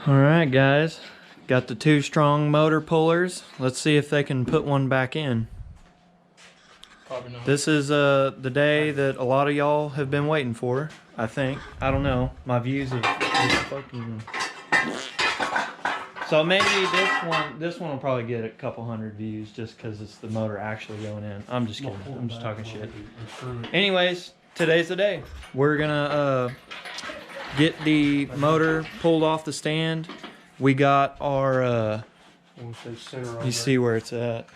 Alright guys, got the two strong motor pullers. Let's see if they can put one back in. Probably not. This is the day that a lot of y'all have been waiting for, I think. I don't know, my views are fucking... So maybe this one will probably get a couple hundred views just because it's the motor actually going in. I'm just kidding, I'm just talking shit. Anyways, today's the day. We're gonna get the motor pulled off the stand. We got our you see where it's at.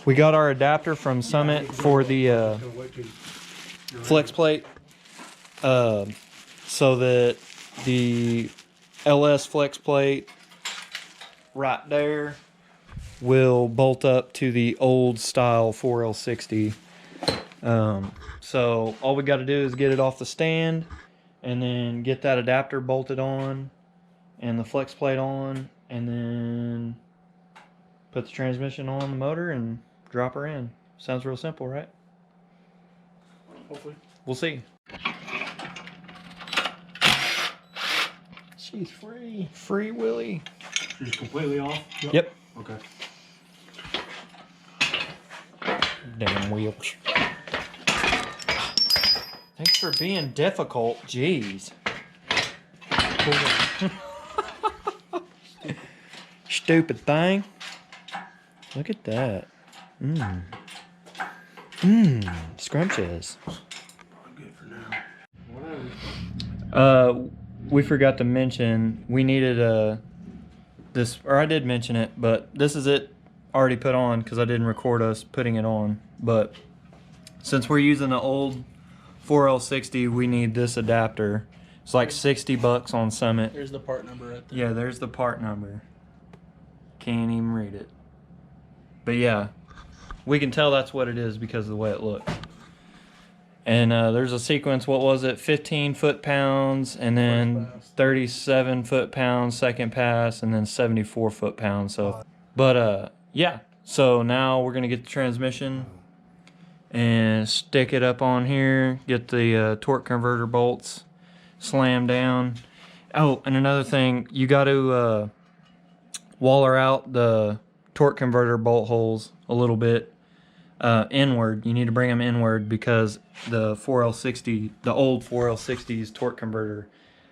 We got our adapter from Summit for the flex plate, so that the LS flex plate right there will bolt up to the old style 4L60. So all we got to do is get it off the stand and then get that adapter bolted on and the flex plate on, and then put the transmission on the motor and drop her in. Sounds real simple, right? Hopefully. We'll see. She's free. Free Willy. She's completely off? Yep. Okay. Damn wheels. Thanks for being difficult. Jeez. Stupid thing. Look at that. Scrumptious. Probably good for now. Whatever. We forgot to mention we needed this, or I did mention it, but this is it already put on because I didn't record us putting it on. But since we're using the old 4L60, we need this adapter. It's like 60 bucks on Summit. There's the part number right there. Yeah, there's the part number. Can't even read it. But yeah, we can tell that's what it is because of the way it looks. And there's a sequence, what was it, 15 foot-pounds, and then 37 foot-pounds second pass, and then 74 foot-pounds. So, but yeah, so now we're gonna get the transmission and stick it up on here, get the torque converter bolts slammed down. Oh, and another thing, you got to waller out the torque converter bolt holes a little bit inward. You need to bring them inward because the 4L60, the old 4L60's torque converter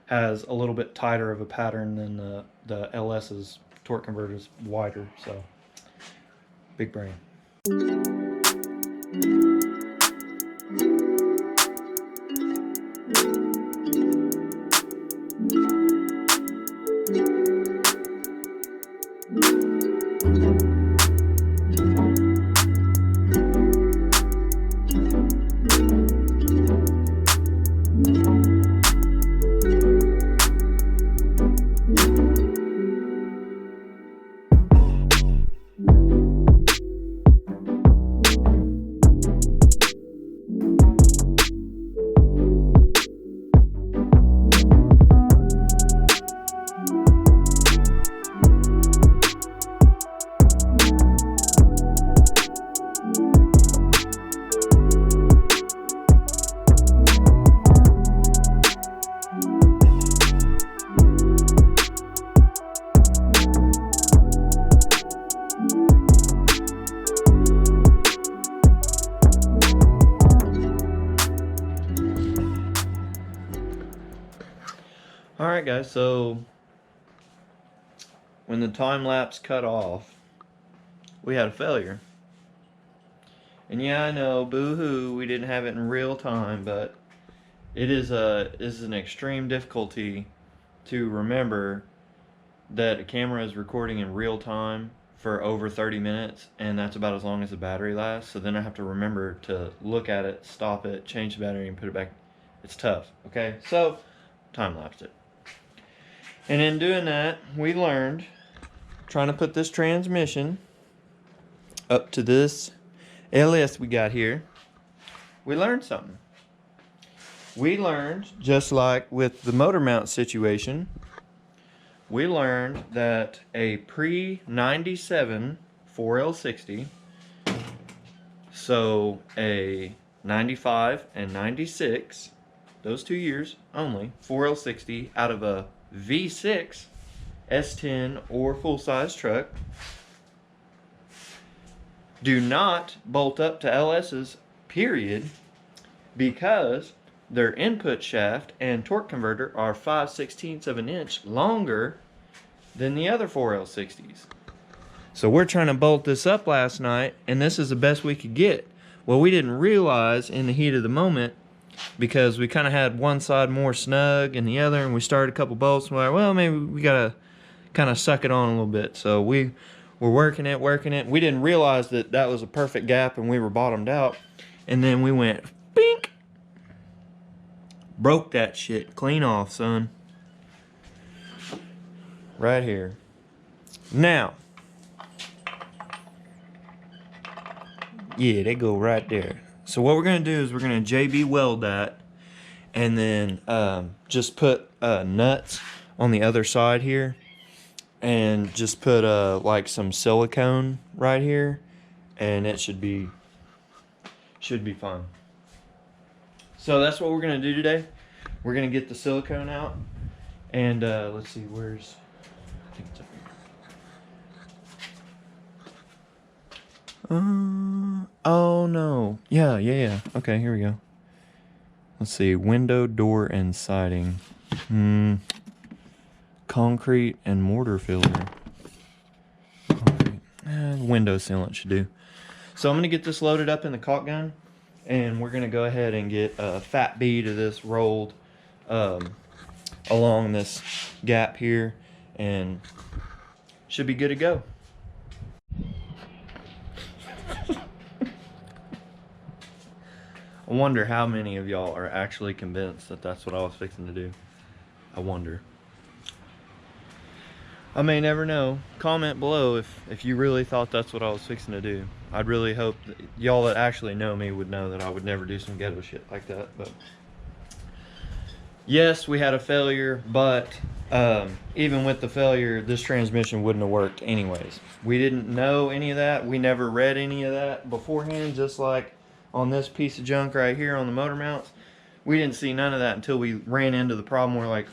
has a little bit tighter of a pattern than the LS's torque converter is wider. So big brain. Alright guys, so when the time lapse cut off, we had a failure. And yeah, I know, boo-hoo, we didn't have it in real time, but it is an extreme difficulty to remember that a camera is recording in real time for over 30 minutes, and that's about as long as the battery lasts. So then I have to remember to look at it, stop it, change the battery, and put it back. It's tough, okay? So, time-lapsed it. And in doing that, we learned, trying to put this transmission up to this LS we got here, we learned something. We learned, just like with the motor mount situation, we learned that a pre-97 4L60, so a 95 and 96, those 2 years only, 4L60 out of a V6, S10, or full-size truck. Do not bolt up to LS's, period, because their input shaft and torque converter are 5/16 of an inch longer than the other 4L60s. So we're trying to bolt this up last night, and this is the best we could get. Well, we didn't realize in the heat of the moment, because we kind of had one side more snug than the other, and we started a couple bolts, and we're like, well, maybe we gotta kind of suck it on a little bit. So we were working it. We didn't realize that that was a perfect gap, and we were bottomed out. And then we went, bink! Broke that shit clean off, son. Right here. Now, yeah, they go right there. So what we're going to do is we're going to JB weld that, and then just put nuts on the other side here, and just put like some silicone right here, and it should be fine. So that's what we're going to do today. We're going to get the silicone out, and let's see, where's, I think it's up here. Oh no. Yeah. Okay, here we go. Let's see. Window, door, and siding. Concrete and mortar filler. Concrete. Window sealant should do. So I'm going to get this loaded up in the caulk gun, and we're going to go ahead and get a fat bead of this rolled along this gap here, and should be good to go. I wonder how many of y'all are actually convinced that that's what I was fixing to do. I wonder. I may never know. Comment below if you really thought that's what I was fixing to do. I'd really hope that y'all that actually know me would know that I would never do some ghetto shit like that. But yes, we had a failure, but even with the failure, this transmission wouldn't have worked anyways. We didn't know any of that. We never read any of that beforehand, just like on this piece of junk right here on the motor mounts. We didn't see none of that until we ran into the problem. We're like,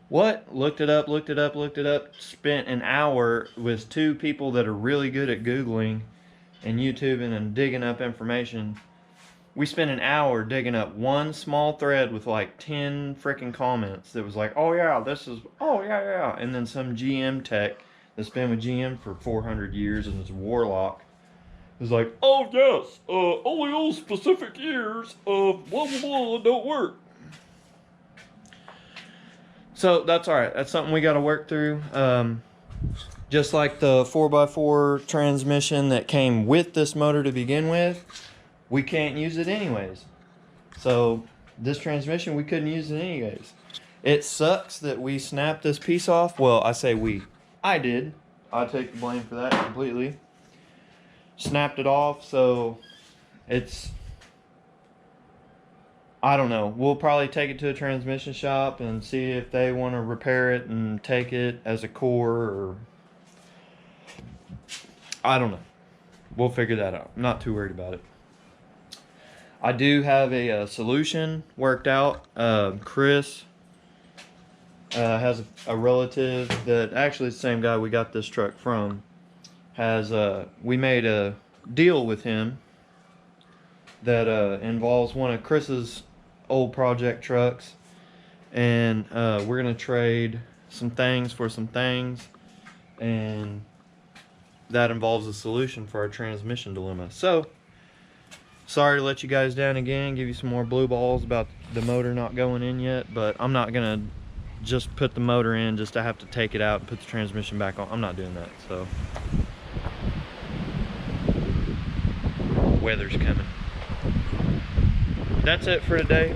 what? Looked it up, spent an hour with two people that are really good at Googling and YouTubing and digging up information. We spent an hour digging up one small thread with like 10 freaking comments that was like, oh yeah, this is, oh yeah. And then some GM tech that's been with GM for 400 years and is a warlock. It's like, oh yes, only those specific years of blah blah blah don't work. So that's alright. That's something we got to work through. Just like the 4x4 transmission that came with this motor to begin with, we can't use it anyways. So this transmission, we couldn't use it anyways. It sucks that we snapped this piece off. Well, I say we. I did. I take the blame for that completely. Snapped it off, so it's, I don't know. We'll probably take it to a transmission shop and see if they want to repair it and take it as a core, or I don't know. We'll figure that out. I'm not too worried about it. I do have a solution worked out. Chris has a relative that actually is the same guy we got this truck from. We made a deal with him that involves one of Chris's old project trucks, and we're gonna trade some things for some things, and that involves a solution for our transmission dilemma. So sorry to let you guys down again, give you some more blue balls about the motor not going in yet, but I'm not gonna just put the motor in just to have to take it out and put the transmission back on. I'm not doing that. So weather's coming. That's it for today.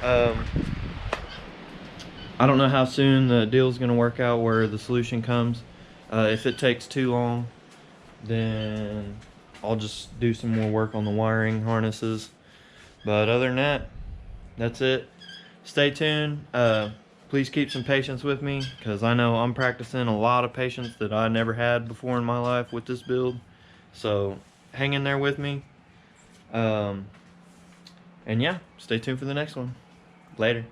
I don't know how soon the deal's gonna work out where the solution comes. If it takes too long, then I'll just do some more work on the wiring harnesses. But other than that, that's it. Stay tuned. Please keep some patience with me, because I know I'm practicing a lot of patience that I never had before in my life with this build. So hang in there with me. And yeah, stay tuned for the next one. Later.